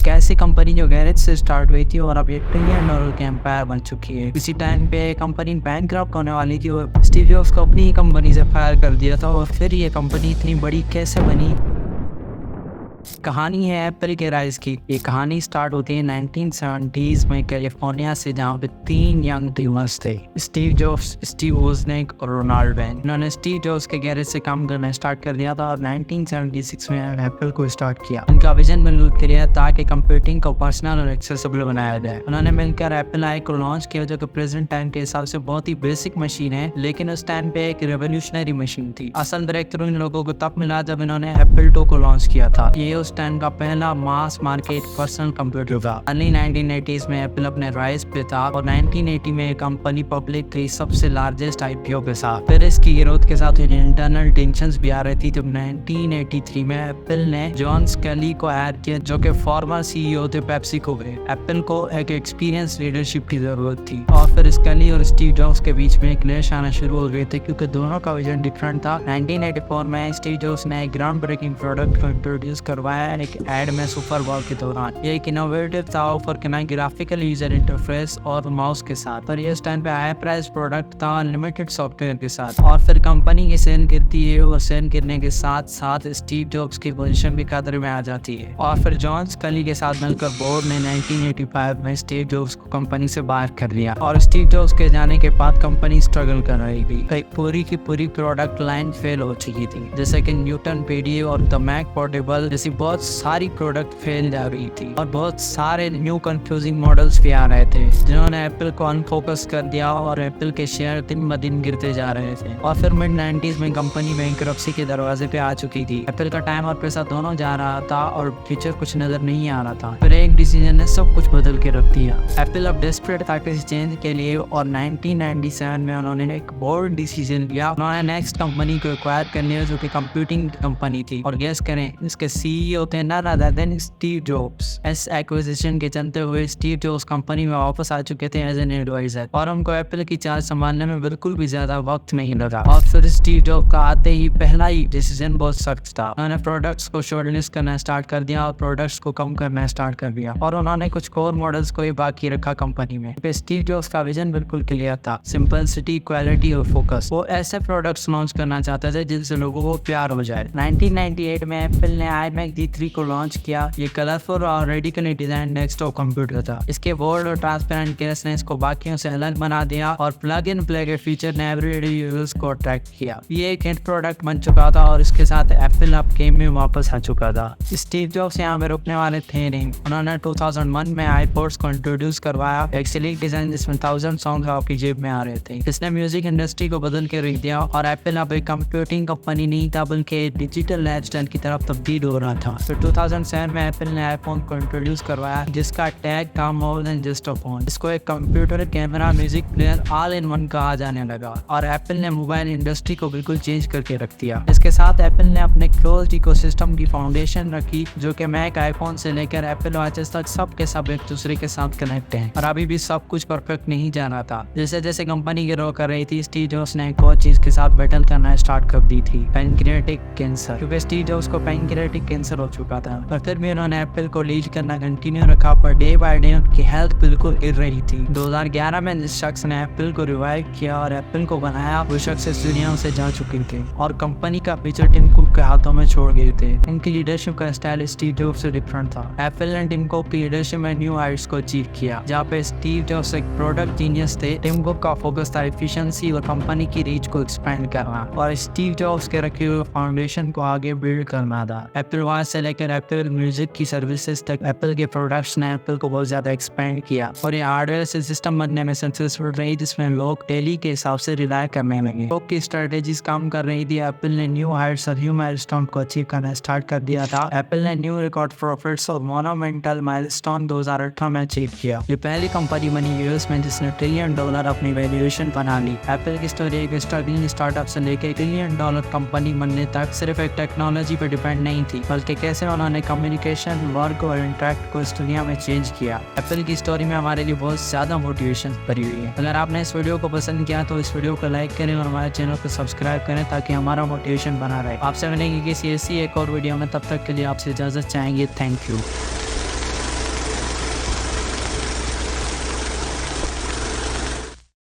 एक ऐसी कंपनी जो गैरेज से स्टार्ट हुई थी और अब $1 ट्रिलियन के एम्पायर बन चुकी है। इसी टाइम पे कंपनी बैंकक्रप्ट होने वाली थी और स्टीव जॉब्स को अपनी ही कंपनी से फायर कर दिया था और फिर ये कंपनी इतनी बड़ी कैसे बनी। कहानी है एप्पल के राइज की। ये कहानी स्टार्ट होती है 1970s में कैलिफोर्निया से, जहाँ पे 3 यंग टीमर्स थे, स्टीव जॉब्स, स्टीव वोजनिक और रोनाल्ड वेन। इन्होंने स्टीव जॉब्स के गैरेज से काम करना स्टार्ट कर दिया था और 1976 में एप्पल को स्टार्ट किया। उनका विजन बिल्कुल क्लियर था कि कंप्यूटिंग को पर्सनल और एक्सेसिबल बनाया जाए। उन्होंने मिलकर एप्पल आई को लॉन्च किया, जो कि प्रेजेंट टाइम के हिसाब से बहुत ही बेसिक मशीन है, लेकिन उस टाइम पे एक रेवोल्यूशनरी मशीन थी। असल ब्रेक थ्रू इन लोगों को तब मिला जब इन्होंने एप्पल II को लॉन्च किया था। ये उस टाइम का पहला मास मार्केट पर्सनल कंप्यूटर था। अर्ली 1980s में एप्पल अपने राइज पे था और 1980 में कंपनी पब्लिक थी सबसे लार्जेस्ट IPO के साथ। फिर इसकी ग्रोथ के साथ इंटरनल टेंशंस भी आ रही थी। जब 1983 में एप्पल ने जॉन स्केली को हायर किया, जो कि फॉर्मर CEO थे पेप्सिको के। एप्पल को एक एक्सपीरियंस लीडरशिप की जरूरत थी और फिर स्केली और स्टीव जॉब्स के बीच में क्लैश आना शुरू हो गए थे, क्योंकि दोनों का विजन डिफरेंट था। 1984 में स्टीव जॉब्स ने एक ग्राउंड ब्रेकिंग प्रोडक्ट को इंट्रोड्यूस करवाया एक एड में सुपर बॉल के दौरान। ये एक इनोवेटिव था, ऑफर करना ग्राफिकल यूजर इंटरफेस और माउस के साथ, और ये उस टाइम पे हाई प्राइस प्रोडक्ट था अनलिमिटेड सॉफ्टवेयर के साथ। और फिर कंपनी की सेल गिरती है और सेल गिरने के साथ साथ स्टीव जॉब्स की पोजीशन भी खतरे में आ जाती है। और फिर जॉन स्कली के साथ मिलकर बोर्ड ने 1985 में स्टीव जॉब्स को कंपनी से बाहर कर लिया और स्टीव जॉब्स के जाने के बाद कंपनी स्ट्रगल कर रही थी। पूरी की पूरी प्रोडक्ट लाइन फेल हो चुकी थी, जैसे कि न्यूटन PD और द मैक पोर्टेबल जैसी बहुत सारी प्रोडक्ट फेल जा रही थी और बहुत सारे न्यू कंफ्यूजिंग मॉडल्स भी आ रहे थे, जिन्होंने एप्पल को अनफोकस कर दिया और एप्पल के शेयर दिन ब दिन गिरते जा रहे थे। और फिर मिड 90s में कंपनी बैंकरप्सी के दरवाजे पे आ चुकी थी। एप्पल का टाइम और पैसा दोनों जा रहा था और फ्यूचर कुछ नजर नहीं आ रहा था। फिर एक डिसीजन ने सब कुछ बदल के रख दिया। एप्पल अब डेस्परेट था किसी चेंज के लिए और 1997 में उन्होंने एक बोल्ड डिसीजन लिया। उन्होंने नेक्स्ट कंपनी को एक्वायर करनी है, जो कि कंप्यूटिंग कंपनी थी, और गेस करें इसके CEO थे none other than Steve Jobs. इस एक्विजिशन के चलते हुए स्टीव जॉब्स कंपनी में वापस आ चुके थे एज एन एडवाइजर और उनको एप्पल की चार्ज संभालने में बिल्कुल भी ज्यादा वक्त नहीं लगा। और फिर स्टीव जॉब्स का आते ही पहला ही डिसीजन बहुत सख्त था। उन्होंने प्रोडक्ट्स को शॉर्टलिस्ट करना स्टार्ट कर दिया और प्रोडक्ट्स को कम करना स्टार्ट कर दिया और उन्होंने कुछ कोर मॉडल्स को ही बाकी रखा कंपनी में। स्टीव जॉब्स का विजन बिल्कुल क्लियर था, सिंपलिसिटी, क्वालिटी और फोकस। वो ऐसे प्रोडक्ट्स लॉन्च करना चाहते थे जिनसे लोगों को प्यार हो जाए। 1998 में एप्पल ने iMac G3 को लॉन्च किया। ये कलरफुल और रेडिकली डिजाइन डेस्कटॉप कंप्यूटर था। इसके बोल्ड और ट्रांसपेरेंट केस ने इसको बाकियों से अलग बना दिया और प्लग इन प्ले के फीचर ने एवरीडे यूजर्स को अट्रैक्ट किया। ये एक हिट प्रोडक्ट बन चुका था और इसके साथ एप्पल अब गेम में वापस आ चुका था। स्टीव जॉब्स यहाँ पे रुकने वाले थे नहीं। उन्होंने 2001 में iPods को इंट्रोड्यूस करवाया, एक स्लीक डिजाइन जिसमें 1000 सॉन्ग आपकी जेब में आ रहे थे। इसने म्यूजिक इंडस्ट्री को बदल के रख दिया और एप्पल अब एक कंप्यूटिंग कंपनी नहीं था, बल्कि डिजिटल लाइफस्टाइल की तरफ तब्दील हो रहा था। फिर 2007 में एप्पल ने iPhone को इंट्रोड्यूस करवाया, जिसका टैग था more than just a phone. इसको एक computer, camera, music player all in one कहा जाने लगा और एप्पल ने मोबाइल इंडस्ट्री को बिल्कुल चेंज करके रख दिया। इसके साथ एप्पल ने अपने क्लोज्ड इकोसिस्टम की फाउंडेशन रखी, जो कि मैक, आईफोन से लेकर एप्पल वॉचेस तक सब के सब एक दूसरे के साथ कनेक्ट हैं। और अभी भी सब कुछ परफेक्ट नहीं जाना था। जैसे जैसे कंपनी ग्रो कर रही थी, स्टीव जॉब्स ने एक और चीज के साथ बैटल करना स्टार्ट कर दी थी, पैनक्रियाटिक कैंसर, क्योंकि स्टीव जॉब्स को पैनक्रियाटिक कैंसर हो चुका था। पर फिर भी उन्होंने एप्पल को लीड करना कंटिन्यू रखा, पर डे बाय डे उनकी हेल्थ बिल्कुल गिर रही थी। 2011 में जिस शख्स ने एप्पल को रिवाइव किया और एप्पल को बनाया, वो शख्स इस दुनिया से जा चुके थे और कंपनी का फ्यूचर टिम कुक के हाथों में छोड़ गए थे। इनकी लीडरशिप का स्टाइल स्टीव जॉब्स से डिफरेंट था। एप्पल ने टिम कुक की लीडरशिप में न्यू हाइट्स को अचीव किया, जहाँ पे स्टीव जॉब्स एक प्रोडक्ट जीनियस थे। टिम कुक का फोकस था एफिशिएंसी और कंपनी की रीच को एक्सपेंड करना, और स्टीव जॉब्स के रखे हुए फाउंडेशन को आगे बिल्ड करना था। एप्पल वॉच से लेकर एप्पल म्यूजिक की सर्विसेज तक एप्पल के प्रोडक्ट्स ने एप्पल को बहुत ज्यादा एक्सपेंड किया और ये हार्डवेयर से सिस्टम बनने में सक्सेसफुल रही, जिसमें लोग डेली के हिसाब से रिलाय करने लगे। लोग की स्ट्रेटेजीज काम कर रही थी। एप्पल ने न्यू हाइट्स और न्यू माइलस्टोन को अचीव करना स्टार्ट कर दिया था। एप्पल ने न्यू रिकॉर्ड प्रॉफिट्स और मोनोमेंटल माइलस्टोन 2018 में अचीव किया। ये पहली कंपनी बनी यूएस में जिसने $1 ट्रिलियन अपनी वैल्यूएशन बना ली। एप्पल की स्टोरी एक स्ट्रगलिंग स्टार्टअप से लेकर $1 ट्रिलियन कंपनी बनने तक सिर्फ एक टेक्नोलॉजी पर डिपेंड नहीं थी, बल्कि कैसे उन्होंने कम्युनिकेशन, वर्क और इंटरेक्ट को इस दुनिया में चेंज किया। एप्पल की स्टोरी में हमारे लिए बहुत ज्यादा मोटिवेशन भरी हुई है। अगर आपने इस वीडियो को पसंद किया तो इस वीडियो को लाइक करें और हमारे चैनल को सब्सक्राइब करें, ताकि हमारा मोटिवेशन बना रहे। आपसे मिलेंगे किसी ऐसी एक और वीडियो में, तब तक के लिए आपसे इजाजत चाहेंगे। Thank you.